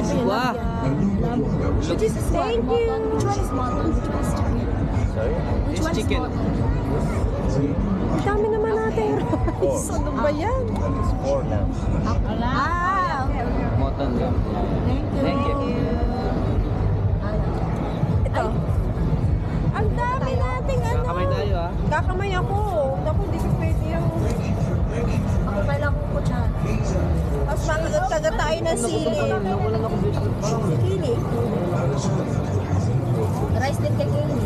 Wow. Which is thank you. Which one is mutton? Which one is chicken? Sorry? Which It's one is chicken. mutton? Ang dami naman natin rice. Ano ba yan? It's 4 now. Ah, okay, okay. Mutton lang. Thank you. Thank you. Ito. Ang dami nating ano. Kakamay tayo ah. Kakamay ako. Naku, di ko pwede yung... Ako kailangan ko dyan. Mas makagat tayo ng sili. Nakulang ako dito. Kili. Rice din kay Kili.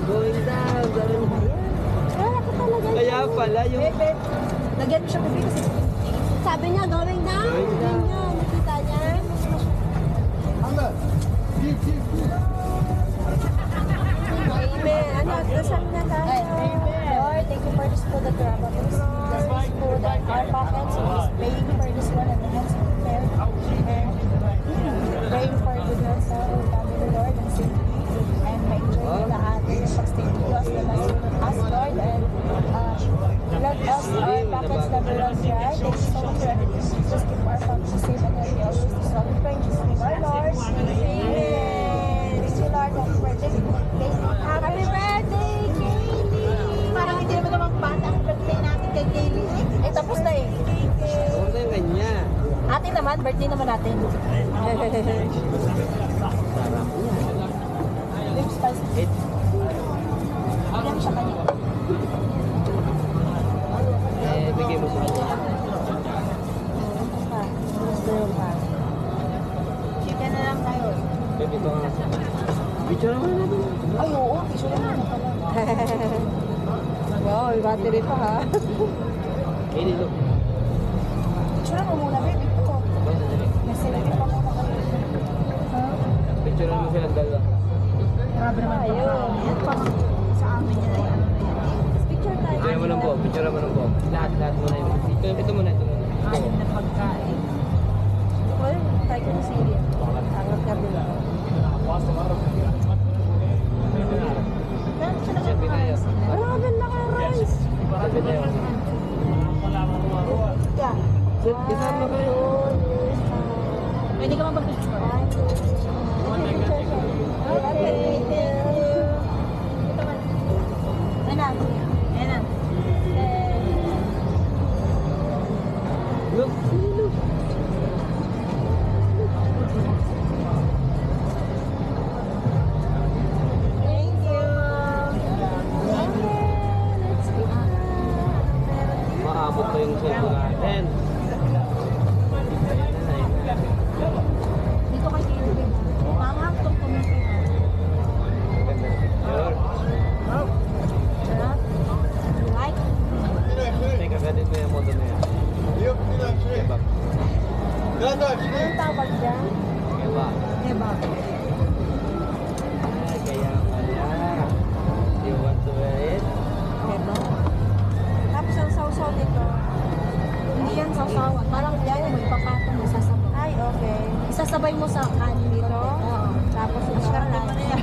Going down. Kaya ko talaga. Kaya pala yung... Bebe, lagyan mo siya bebe kasi Sabi niya, going down. Going down. Ganyan, nakita niya. Amen. Ano, dasal na tayo. Lord, thank you for this food that you have brought us. Bless this food and our pockets is praying for this one and the hands of prayer. And praying for good health sa our family, Lord, and safety. And ma-enjoy nila ating pag-stay with us, the last with us, Lord. And let us, our pockets never run dry. Thank you so much for everything. Just keep our family safe and healthy always. This is what we pray in Jesus' name, our Lord. Amen. Thank you, Lord. Happy birthday. Happy birthday, Kaylee! Parang hindi naman bata ang birthday natin kay Kaylee. Eh, tapos na eh. Huwag na yung ganyan. Atin naman, birthday naman natin. Lips spice. Bigyan mo siya kanya. Eh, bigay mo sa kanya. Chicken na lang tayo. Baby ko nga. Picture naman natin. Ay, oo. Picture na lang pala. Wow, may battery pa ha. Eh, dito. Picture mo muna, baby. Ito. Nasilipin pa muna kayo. Picture mo silang dalawa. Grabe naman. Ayun. Yan pa. Sa amin yan ay ano na yan. Picture tayo. Picture mo ng buo. Picture mo ng buo. Lahat muna yun. Ito muna. Anim na pagkain. Well, tayo ko ng sili. Angat ka bila. Meron siya Sabi na yun. Marami na ka rice. Sabi na yun. Yeah. Isama kayo. Pwede ka mag-picture. Look. Thank you. Maabot pa yung sweldo natin. Dito kay Kaylee. Manghang tong kumitin. Ganda ng picture. Sarap. Like. Teka, ganit mo yung modo na yan. Diba? Anong tawag dyan? Diba? Diba? Ah, kaya pala. You want to wear it? Ito. Tapos ang sausaw nito. Hindi yan sausawan. Parang yan, may pakatong mo sasabay. Ay, okay. Isasabay mo sa kanin Dito? Oo. Tapos ito. Masarap naman na yan.